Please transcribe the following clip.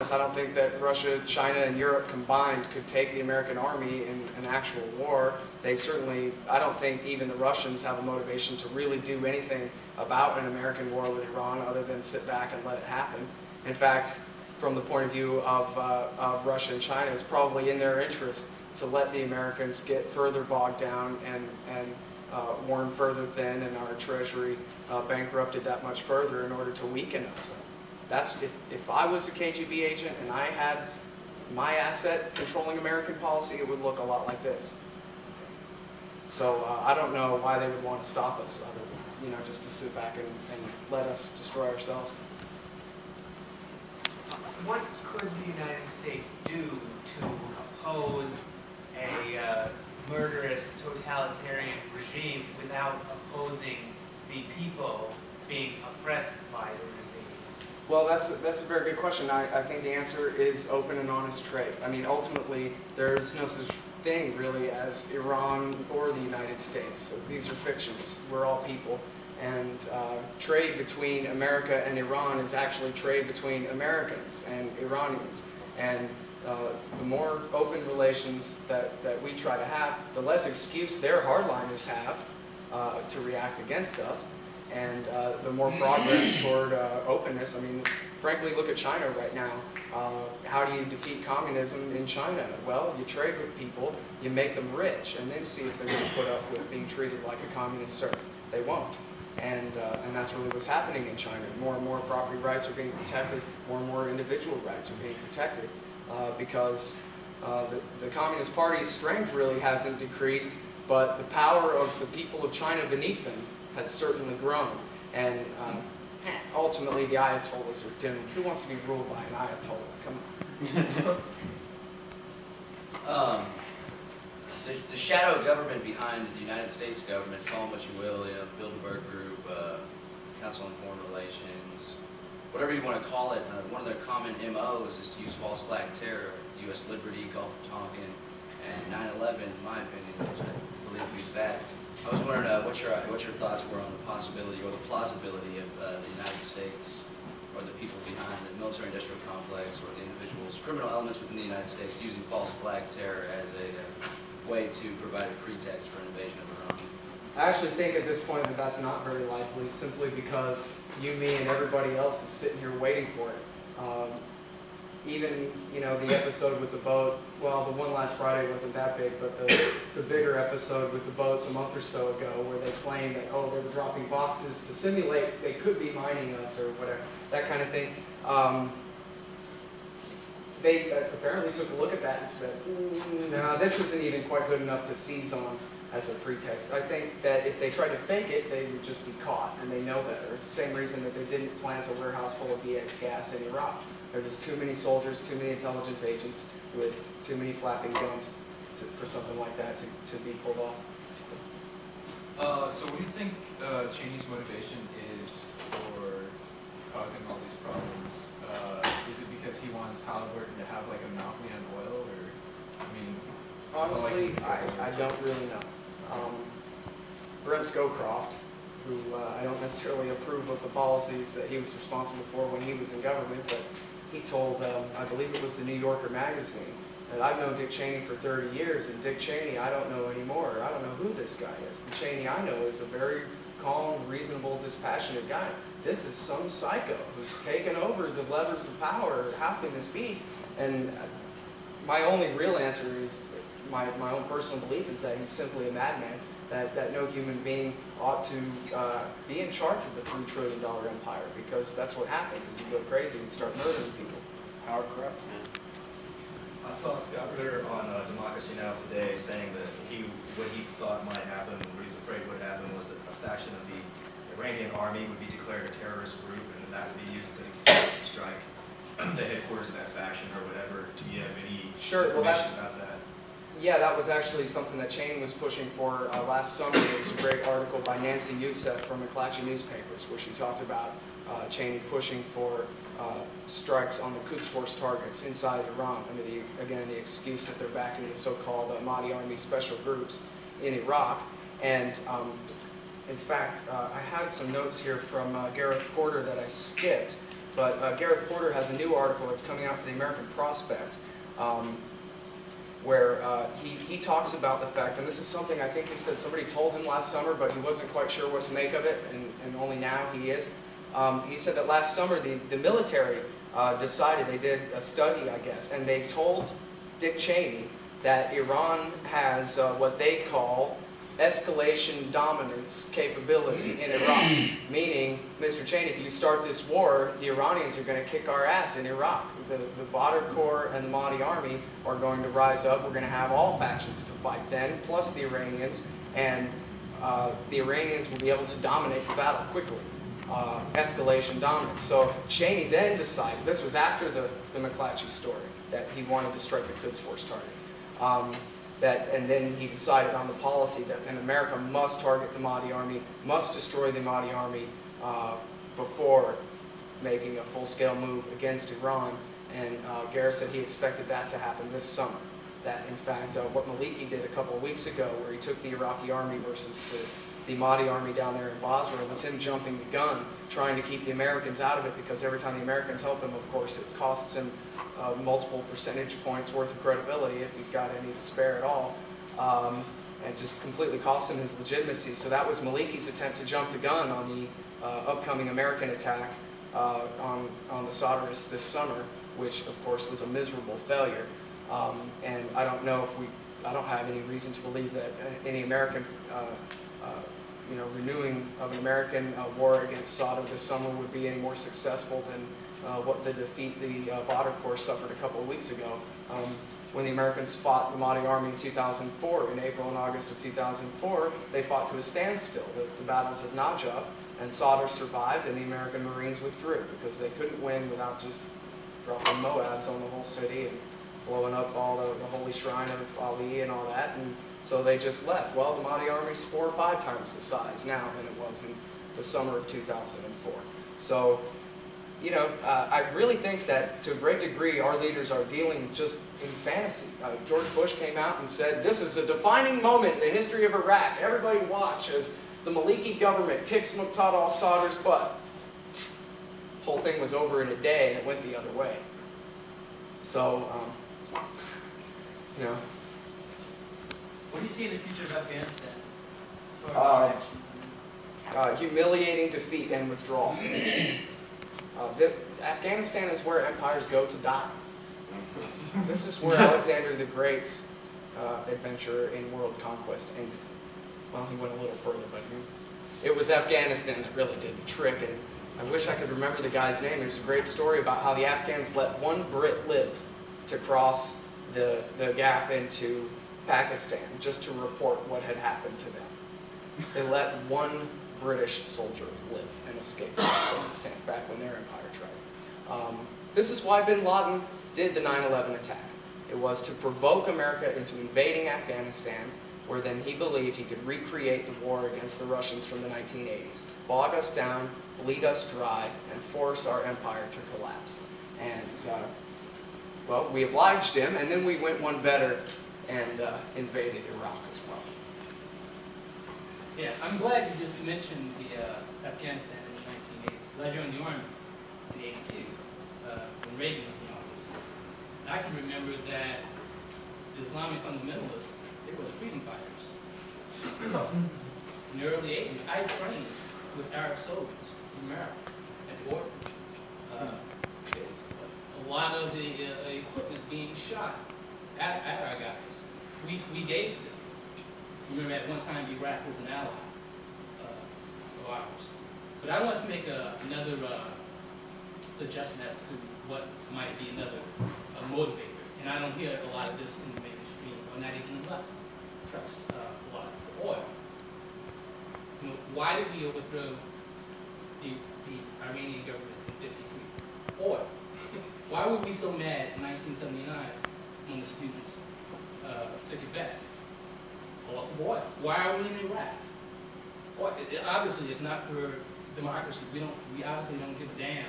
I don't think that Russia, China, and Europe combined could take the American army in an actual war. They certainly, I don't think even the Russians have a motivation to really do anything about an American war with Iran other than sit back and let it happen. In fact, from the point of view of Russia and China, it's probably in their interest to let the Americans get further bogged down and worn further thin, and our treasury bankrupted that much further in order to weaken us. That's if I was a KGB agent and I had my asset controlling American policy, it would look a lot like this. So I don't know why they would want to stop us, other than just to sit back and let us destroy ourselves. What could the United States do to oppose a murderous totalitarian regime without opposing the people being oppressed by the regime? Well, that's a very good question. I think the answer is open and honest trade. I mean, ultimately, there's no such thing really as Iran or the United States. So these are fictions. We're all people. And trade between America and Iran is actually trade between Americans and Iranians. And the more open relations that we try to have, the less excuse their hardliners have to react against us. And the more progress toward openness. I mean, frankly, look at China right now. How do you defeat communism in China? Well, you trade with people, you make them rich, and then see if they're going to put up with being treated like a communist serf. They won't. And that's really what's happening in China. More and more property rights are being protected, more and more individual rights are being protected, because the Communist Party's strength really hasn't decreased, but the power of the people of China beneath them has certainly grown. And ultimately, the Ayatollahs are doomed. Who wants to be ruled by an Ayatollah? Come on. The shadow government behind the United States government, call them what you will, Bilderberg Group, Council on Foreign Relations, whatever you want to call it, one of their common MOs is to use false flag terror, U.S. Liberty, Gulf of Tonkin, and 9/11, in my opinion, which I believe to be bad. I was wondering what your thoughts were on the possibility or the plausibility of the United States or the people behind the military-industrial complex or the individuals, criminal elements within the United States using false flag terror as a way to provide a pretext for an invasion of Iran. I actually think at this point that that's not very likely, simply because you, me, and everybody else is sitting here waiting for it. Even, the episode with the boat, well, the one last Friday wasn't that big, but the bigger episode with the boats a month or so ago where they claimed that, they were dropping boxes to simulate they could be mining us or whatever, that kind of thing. They apparently took a look at that and said, no, this isn't even quite good enough to seize on as a pretext. I think that if they tried to fake it, they would just be caught, and they know better. It's the same reason that they didn't plant a warehouse full of VX gas in Iraq. There are just too many soldiers, too many intelligence agents with too many flapping gums for something like that to be pulled off. So what do you think Cheney's motivation is for causing all these problems? Is it because he wants Halliburton to have like a monopoly on oil, or, I mean... Honestly, I don't really know. Brent Scowcroft, who I don't necessarily approve of the policies that he was responsible for when he was in government, but he told, I believe it was the New Yorker magazine, that I've known Dick Cheney for 30 years, and Dick Cheney I don't know anymore. I don't know who this guy is. The Cheney I know is a very calm, reasonable, dispassionate guy. This is some psycho who's taken over the levers of power. How can this be? And my only real answer is, my own personal belief is that he's simply a madman, that no human being ought to be in charge of the $3 trillion empire, because that's what happens as you go crazy and start murdering people. Power corrupts, man. I saw Scott Ritter on Democracy Now! Today saying that what he thought might happen, what he was afraid would happen, was that a faction of the Iranian army would be declared a terrorist group, and that would be used as an excuse to strike the headquarters of that faction or whatever. Do you have any information about that? Yeah, that was actually something that Cheney was pushing for last summer. There was a great article by Nancy Youssef from McClatchy Newspapers where she talked about Cheney pushing for strikes on the Quds Force targets inside Iran under the excuse that they're backing the so-called Mahdi Army special groups in Iraq. And in fact, I had some notes here from Gareth Porter that I skipped. but Gareth Porter has a new article that's coming out for the American Prospect, where he talks about the fact, and this is something I think he said somebody told him last summer, but he wasn't quite sure what to make of it, and only now he is. He said that last summer the military decided, they did a study, I guess, and they told Dick Cheney that Iran has what they call escalation dominance capability in Iraq, meaning, Mr. Cheney, if you start this war, the Iranians are going to kick our ass in Iraq. The Badr Corps and the Mahdi Army are going to rise up. We're going to have all factions to fight then, plus the Iranians, and the Iranians will be able to dominate the battle quickly. Escalation dominance. So Cheney then decided, this was after the McClatchy story, that he wanted to strike the Quds Force targets. And then he decided on the policy that then America must target the Mahdi Army, must destroy the Mahdi Army before making a full-scale move against Iran. And Gareth said he expected that to happen this summer. That, in fact, what Maliki did a couple of weeks ago, where he took the Iraqi army versus the Mahdi army down there in Basra, was him jumping the gun, trying to keep the Americans out of it, because every time the Americans help him, of course, it costs him multiple percentage points worth of credibility, if he's got any to spare at all, and just completely costs him his legitimacy. So that was Maliki's attempt to jump the gun on the upcoming American attack on the Sadrists this summer, which, of course, was a miserable failure. And I don't know if I don't have any reason to believe that any American renewing of an American war against Saddam this summer would be any more successful than what the defeat the Badr Corps suffered a couple of weeks ago. When the Americans fought the Mahdi Army in 2004, in April and August of 2004, they fought to a standstill, the battles of Najaf, and Sadr survived, and the American Marines withdrew, because they couldn't win without just dropping Moabs on the whole city and blowing up all the holy shrine of Ali and all that, and so they just left. Well, the Mahdi Army's 4 or 5 times the size now than it was in the summer of 2004. So, I really think that to a great degree our leaders are dealing just in fantasy. George Bush came out and said, this is a defining moment in the history of Iraq. Everybody watch as the Maliki government kicks Muqtada al-Sadr's butt. The whole thing was over in a day and it went the other way. So, What do you see in the future of Afghanistan as far as actions? Humiliating defeat and withdrawal. Afghanistan is where empires go to die. This is where Alexander the Great's adventure in world conquest ended. Well, he went a little further, but it was Afghanistan that really did the trick. And I wish I could remember the guy's name. There's a great story about how the Afghans let one Brit live to cross the gap into Pakistan, just to report what had happened to them. They let one British soldier live and escape from Afghanistan back when their empire tried. This is why bin Laden did the 9/11 attack. It was to provoke America into invading Afghanistan, where then he believed he could recreate the war against the Russians from the 1980s, bog us down, bleed us dry, and force our empire to collapse. And, well, we obliged him, and then we went one better and invaded Iraq as well. Yeah, I'm glad you just mentioned the Afghanistan in the 1980s. I joined the Army in '82 when Reagan was in office. And I can remember that the Islamic fundamentalists, they were the freedom fighters. In the early '80s, I trained with Arab soldiers in America at the Hortons. A lot of the equipment being shot at our guys. We gave to them. Remember, at one time, Iraq was an ally of ours. But I want to make another suggestion as to what might be another motivator. And I don't hear a lot of this in the mainstream, or not even the left press a lot. It's oil. Why did we overthrow the Iranian government in '53? Oil. Why were we so mad in 1979 when the students took it back? Loss of oil. Why are we in Iraq? Well, obviously, it's not for democracy. We obviously don't give a damn